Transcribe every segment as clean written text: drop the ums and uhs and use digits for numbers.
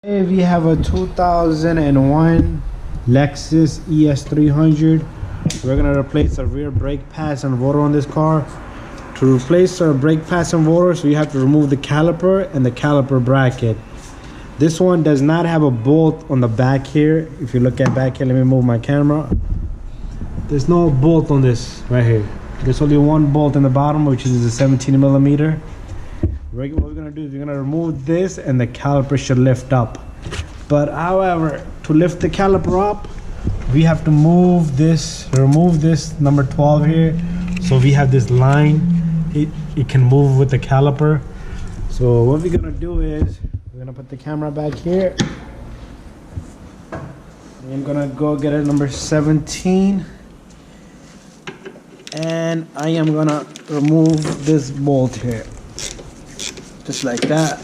Hey, we have a 2001 Lexus ES300. We're gonna replace the rear brake pads and rotor on this car. To replace our brake pads and rotors, we have to remove the caliper and the caliper bracket. This one does not have a bolt on the back here. If you look at back here, let me move my camera. There's no bolt on this right here. There's only one bolt in the bottom, which is a 17 millimeter. What we're gonna do is we're gonna remove this and the caliper should lift up. But however, to lift the caliper up, we have to remove this number 12 here. So we have this line, it can move with the caliper. So what we're gonna do is we're gonna put the camera back here. I'm gonna go get it number 17. And I am gonna remove this bolt here. Just like that.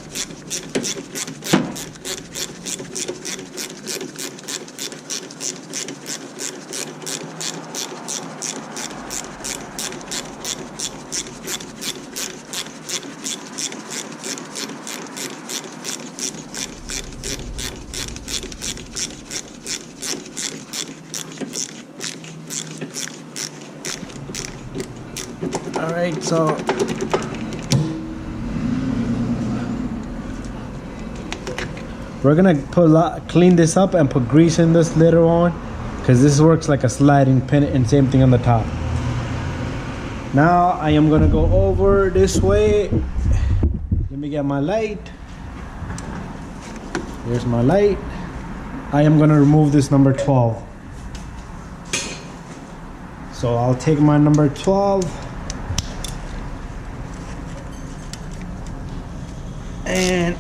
All right, so we're gonna clean this up and put grease in this later on, because this works like a sliding pin, and same thing on the top. Now I am gonna go over this way. Let me get my light. Here's my light. I am gonna remove this number 12. So I'll take my number 12 and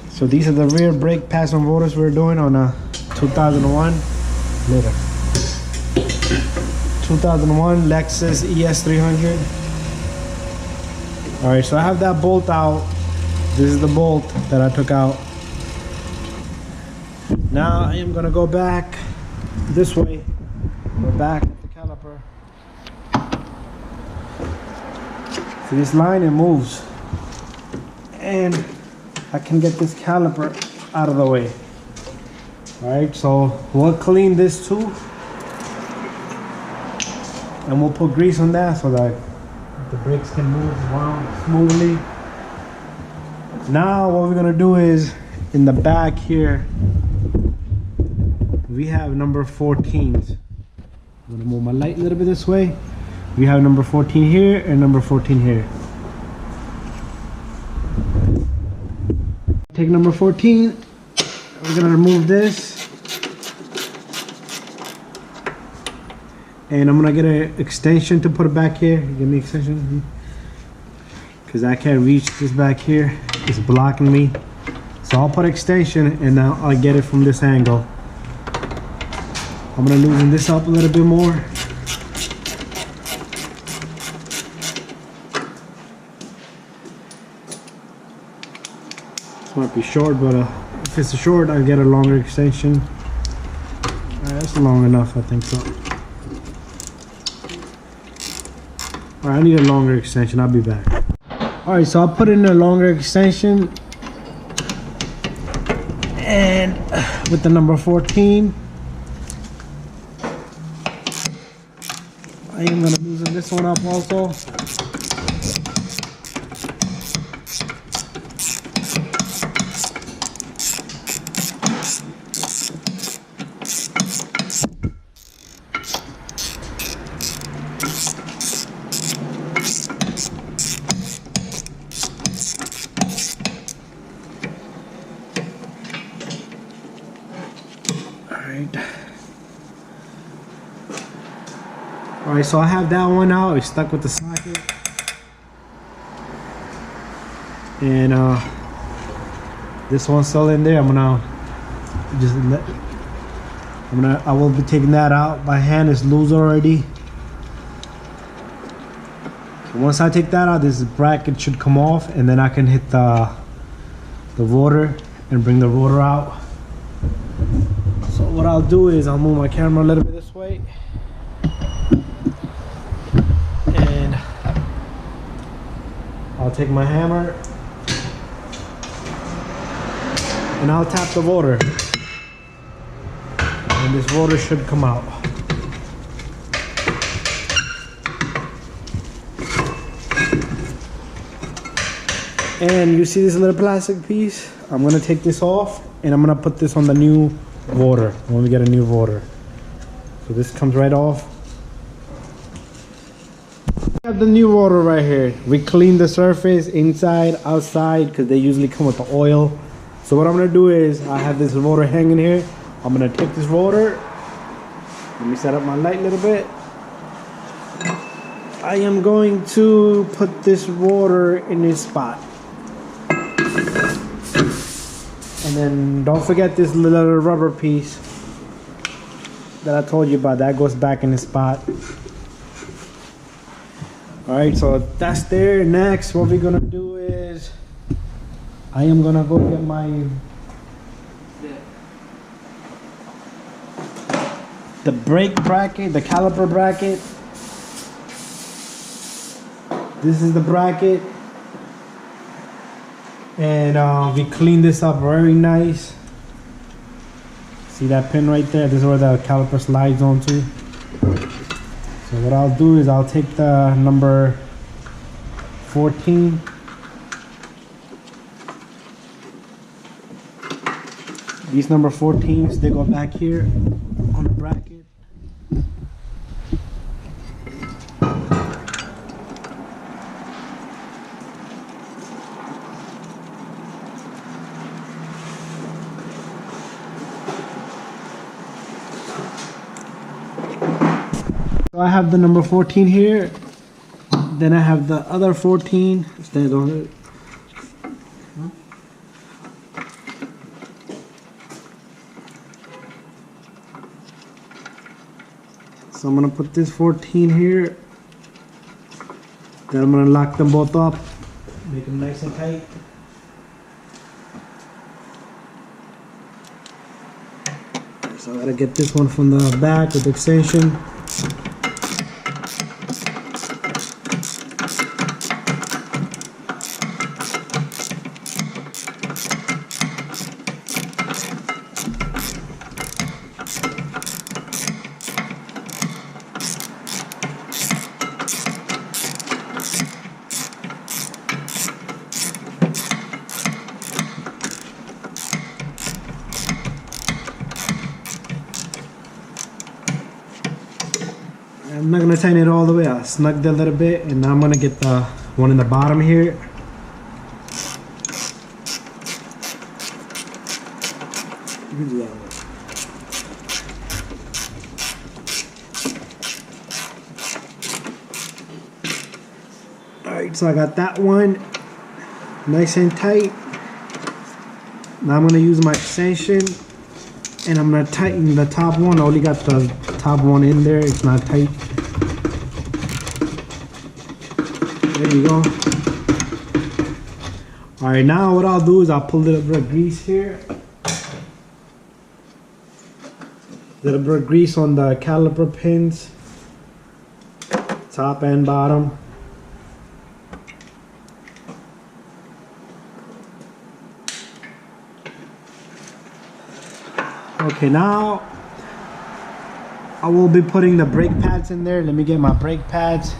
so these are the rear brake pads and rotors we're doing on a 2001 Lexus ES300. All right, so I have that bolt out. This is the bolt that I took out. Now I am gonna go back this way. We're back at the caliper. See this line, it moves. And I can get this caliper out of the way. All right, so we'll clean this too. And we'll put grease on that so that the brakes can move around smoothly. Now what we're gonna do is, in the back here, we have number 14s. I'm gonna move my light a little bit this way. We have number 14 here and number 14 here. Take number 14, we're gonna remove this. And I'm gonna get an extension to put it back here. Give me extension. Because I can't reach this back here. It's blocking me. So I'll put extension and now I'll get it from this angle. I'm gonna loosen this up a little bit more. This might be short, but if it's short, I'll get a longer extension. That's long enough, I think so. Alright, I need a longer extension. I'll be back. Alright, so I'll put in a longer extension. And with the number 14, I am going to loosen this one up also. Alright, so I have that one out. It's stuck with the socket. And this one's still in there. I will be taking that out. My hand is loose already. So once I take that out, this bracket should come off, and then I can hit the rotor and bring the rotor out. So what I'll do is I'll move my camera a little bit this way, and I'll take my hammer and I'll tap the rotor, and this rotor should come out. And you see this little plastic piece? I'm gonna take this off and I'm gonna put this on the new rotor when we get a new rotor. So this comes right off. I have the new rotor right here. We clean the surface inside, outside, because they usually come with the oil. So what I'm gonna do is I have this rotor hanging here. I'm gonna take this rotor. Let me set up my light a little bit. I am going to put this rotor in this spot. And then don't forget this little rubber piece that I told you about. That goes back in the spot. Alright, so that's there. Next, what we're gonna do is I am gonna go get the brake bracket, the caliper bracket. This is the bracket. And we clean this up very nice. See that pin right there? This is where the caliper slides onto. So what I'll do is I'll take the number 14. These number 14s, they go back here on the bracket. So I have the number 14 here. Then I have the other 14. Stand on it. So I'm gonna put this 14 here. Then I'm gonna lock them both up. Make them nice and tight. So I gotta get this one from the back with the extension. I'm not gonna tighten it all the way. I snugged it a little bit, and now I'm gonna get the one in the bottom here. You can do that one. Alright, so I got that one nice and tight. Now I'm gonna use my extension and I'm gonna tighten the top one. I only got the top one in there, it's not tight. There you go. Alright, now what I'll do is I'll put a little bit of grease here. A little bit of grease on the caliper pins, top and bottom. Okay, now I will be putting the brake pads in there. Let me get my brake pads.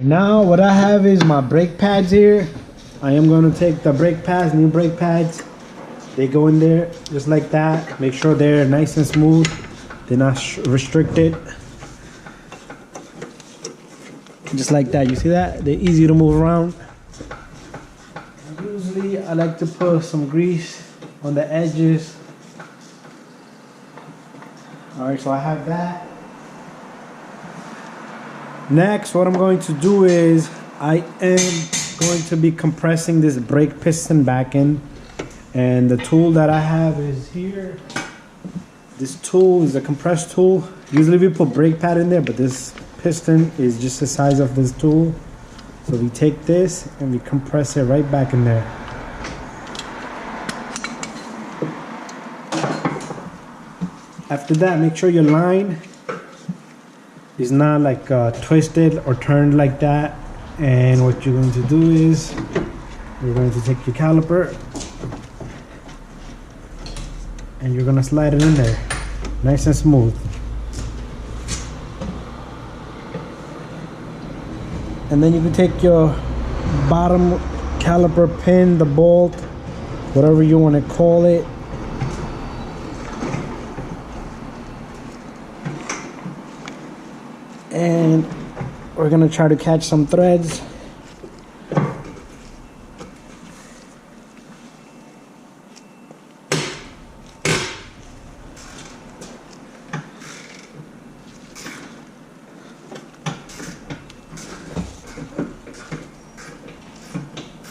Now what I have is my brake pads here. I am going to take the brake pads, new brake pads. They go in there just like that. Make sure they're nice and smooth. They're not restricted. Just like that. You see that? They're easy to move around. Usually I like to put some grease on the edges. Alright, so I have that. Next, what I'm going to do is I am going to be compressing this brake piston back in, and the tool that I have is here. This tool is a compressed tool. Usually we put brake pad in there, but this piston is just the size of this tool. So we take this and we compress it right back in there. After that, make sure your line is not like twisted or turned like that. And what you're going to do is you're going to take your caliper and you're going to slide it in there nice and smooth. And then you can take your bottom caliper pin, the bolt, whatever you want to call it, and we're gonna try to catch some threads.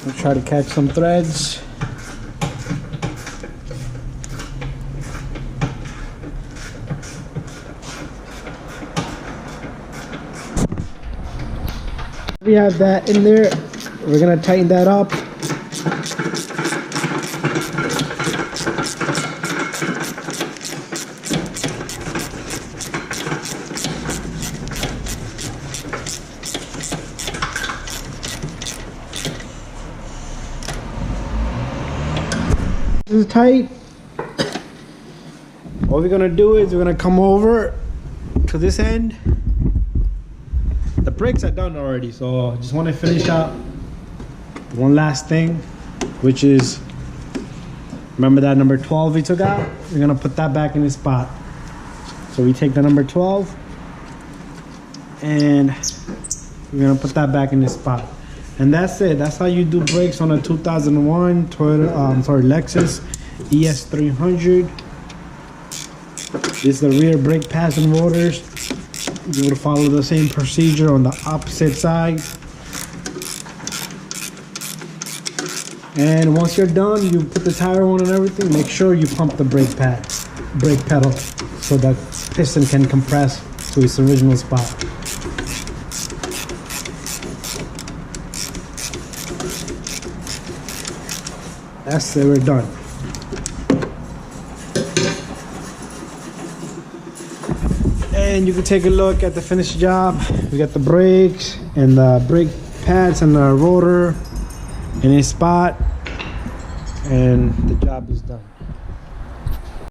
We'll try to catch some threads. We have that in there. We're gonna tighten that up. This is tight. All we're gonna do is we're gonna come over to this end. The brakes are done already, so I just want to finish out one last thing, which is, remember that number 12 we took out? We're gonna put that back in its spot. So we take the number 12 and we're gonna put that back in its spot. And that's it. That's how you do brakes on a 2001 Lexus ES300. This is the rear brake pads and rotors. You will follow the same procedure on the opposite side. And once you're done, you put the tire on and everything. Make sure you pump the brake pedal, so that piston can compress to its original spot. That's it, we're done. And you can take a look at the finished job. We got the brakes and the brake pads and the rotor in a spot, and the job is done.